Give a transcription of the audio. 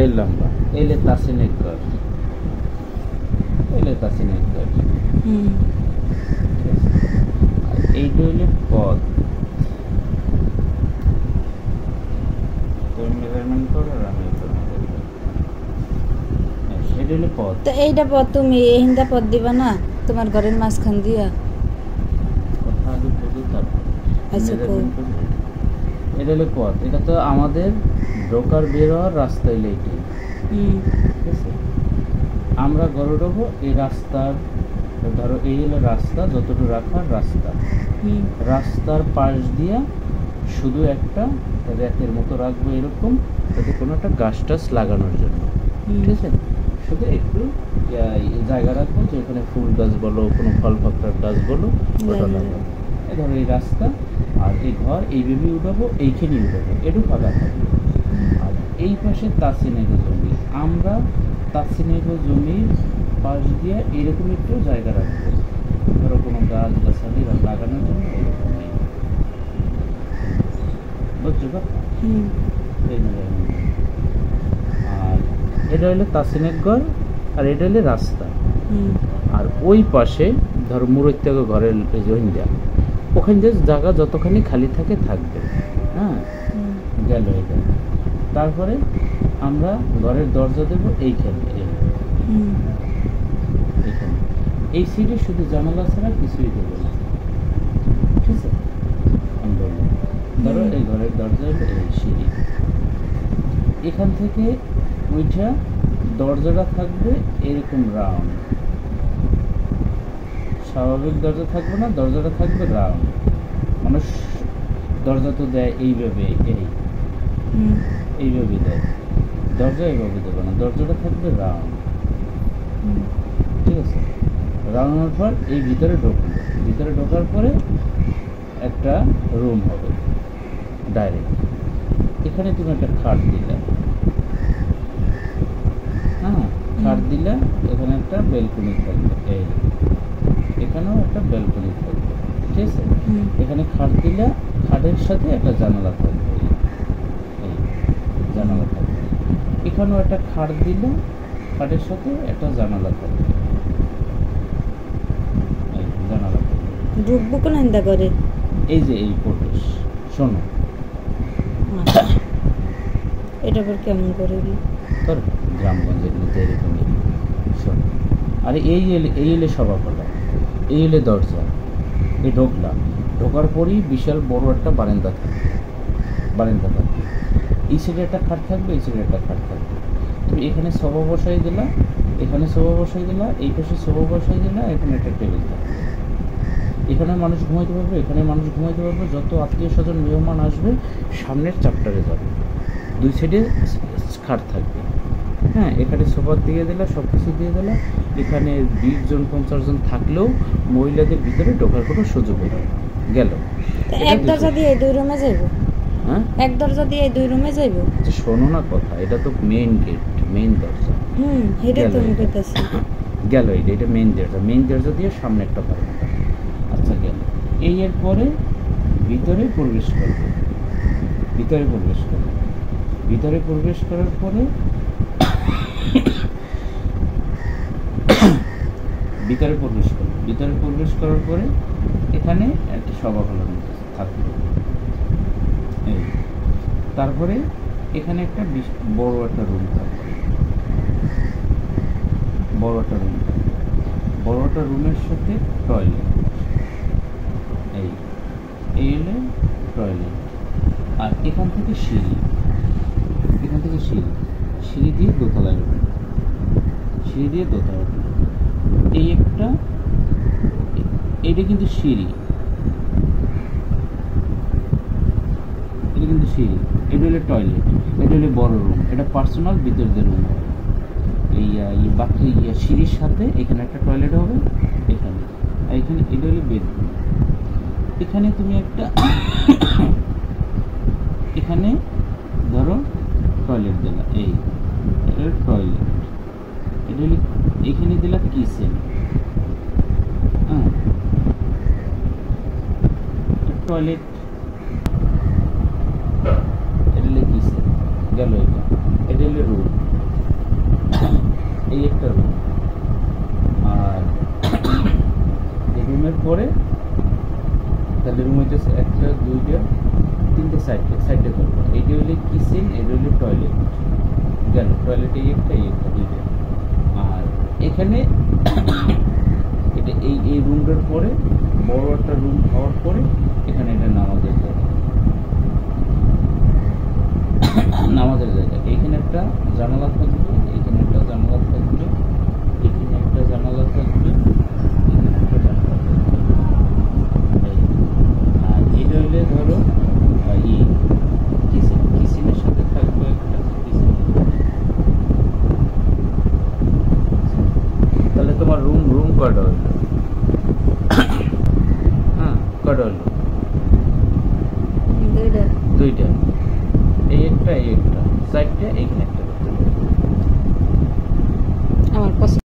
এই লম্বা, এলে তাসিনের ঘর, এলে তাসিনের ঘর। আর এইটা হইলে পথ। তো এইটা পথ তুমি এইটা পথ দিবা না তোমার ঘরের মাঝখান দিয়া? এটা হলো পথ, এটা তো আমাদের ঢোকার বের হওয়ার রাস্তা হইলে এটাই। ঠিক আছে, আমরা ঘরে ঢোকবো এই রাস্তার, ধরো এই হলো রাস্তা, যতটুকু রাখার রাস্তা, রাস্তার পাশ দিয়া শুধু একটা র্যাকের মতো রাখবো এরকম, যাতে কোনো একটা গাছ টাছ লাগানোর জন্য। ঠিক আছে, শুধু একটু জায়গা রাখবো, যেখানে ফুল গাছ বলো, কোনো ফল পাকড়ার গাছ বলো, ওটা লাগাবো। ধরো এই রাস্তা আর এই ঘর এইভাবেই উঠাবো, এইখানেই উঠাবো, একটু ফাঁকা থাকবে। আর এই পাশে তাসিনেগো জমি, আমরা তাসিনেগো জমির পাশ দিয়ে এরকম একটু জায়গা রাখবো, ধরো কোনো গাছ গাছালি লাগানোর জন্য এরকম। বুঝছো কথা? আর এটা হলো তাসিনের ঘর, আর এটা হলো রাস্তা। আর ওই পাশে ধরো মুরত্যাগ ঘরের জহিন্দা, ওখান দিয়ে জায়গা যতখানি খালি থাকে থাকবে। হ্যাঁ, গেল এটা। তারপরে আমরা ঘরের দরজা দেবো এইখানে, এইখানে এই সিটে শুধু জানালা ছাড়া কিছুই দেবো না। ঠিক আছে, ধরো এই ঘরের দরজা হলো এই সিঁড়ি, এখান থেকে ওইটা দরজাটা থাকবে এরকম রাউন্ড, স্বাভাবিক দরজা থাকবে না, দরজাটা থাকবে রাউন্ড। মানুষ দরজা তো দেয় এইভাবে, এইভাবে দেয়, দরজা এইভাবে দেবে না, দরজাটা থাকবে রাউন্ড। ঠিক আছে, রাউন্ডের পর এই ভিতরে ঢুকলো, ভিতরে ঢোকার পরে একটা রুম হবে ডাইরেক্ট। এখানে তুমি একটা খাট দিলে, হ্যাঁ খাট দিলে, এখানে একটা বেলকনি থাকবে, এই এখানেও একটা বেলকনি থাকবে। ঠিক আছে, এখানে খাট দিলে, খাটের সাথে একটা জানালা থাকবে, এই জানালা থাকবে। এখানেও একটা খাট দিলে, খাটের সাথে একটা জানালা থাকবে, এই জানালা থাকবে। ঢুকবো কোন আন্দা করে? এই যে এই প্রবেশ, শোনো এটা আবার কেমন করে তোর গ্রামগঞ্জের মধ্যে এরকমই। শোনো, আরে এই এলে সভাপলা, এই এলে দরজা, এই ঢোকলাম, ঢোকার পরই বিশাল বড় একটা বারান্দা থাকবে, বারান্দা থাকবে, এই সাইডে একটা খাট থাকবে, এই সাইডে একটা খাট থাকবে। তুমি এখানে সোফা বসাই দিলা, এখানে সোফা বসাই দিলা, এই পাশে সোফা বসাই দিলা, এখানে একটা টেবিল থাকবে, এখানে মানুষ ঘুমাইতে পারবে, এখানে মানুষ ঘুমাইতে পারবে। যত আত্মীয় স্বজন মেহমান আসবে সামনের চ্যাপ্টারে যাবে, দুই সাইডে খাট থাকবে। হ্যাঁ, এখানে সোফা দিয়ে দিলা, সব কিছু দিয়ে দিলা। এখানে 20 জন 50 জন থাকলেও মহিলাদের ভিতরে ঢোকার কোনো সুযোগ নেই। গেল এক দরজা দিয়ে দুই রুমে যাইব। হ্যাঁ, এক দরজা দিয়ে দুই রুমে যাইব। শোনো না কথা, এটা তো মেইন গেট, মেইন দরজা। এটা তো আমি কইতাছি। গেল এটা মেইন দরজা, মেইন দরজা দিয়ে সামনে একটা বারান্দা। আচ্ছা গেল, এই এর পরে ভিতরে প্রবেশ করবে, ভিতরে প্রবেশ করবে, ভিতরে প্রবেশ করার পরে ভিতরে প্রবেশ করবে, ভিতরে প্রবেশ করার পরে এখানে একটা সভাঘর থাকবে, এই তারপরে এখানে একটা বড় একটা রুম থাকবে, বড় একটা রুম থাকবে, বড় একটা রুমের সাথে টয়লেট, এই এলে টয়লেট। আর এখান থেকে সিঁড়ি, এখান থেকে সিঁড়ি, সিঁড়ি দিয়ে দোতলায় উঠবে, সিঁড়ি দিয়ে দোতলায় উঠবে। এই একটা, এটা কিন্তু সিঁড়ি, এটা কিন্তু সিঁড়ি, এটা হলো টয়লেট, এটা হলো বড় রুম, এটা পার্সোনাল ভিতরদের রুম হবে। এই বাকি সিঁড়ির সাথে এখানে একটা টয়লেট হবে, এখানে এখানে এটা হলো বেডরুম। এখানে তুমি একটা এখানে ধরো টয়লেট দিলা, এই টয়লেট, এটা হলো এখানে দিলা কিচেন। হ্যাঁ, টয়লেট, এটা হলো কিচেন, গেল এটা, এটা হলো রুম। এই একটা রুম। আর এই রুমের পরে তাহলে রুম হইতেছে একটা, দুইটা, তিনটে, সাইডে করবো। এইটা হইলে কিচেন, এটা হইলে টয়লেট। গেল টয়লেট, এই একটা, দুইটা। আর এখানে এটা এই রুমটার পরে বড় একটা রুম হওয়ার পরে এখানে এটা নামাজের জায়গা। এখানে একটা জানালা থাকবে, এখানে একটা জানালা থাকবে, এখানে একটা জানালা থাকবে, এখানে একটা জানালা থাকবে। আর এটা হইলে ধরো কিচেনের সাথে থাকবে একটা কিচেন। তাহলে তোমার রুম কয়টা হইল? হ্যাঁ, কয়টা হইল? দুইটা। এই একটা, চারটে, এখানে একটা। আমার পছন্দ।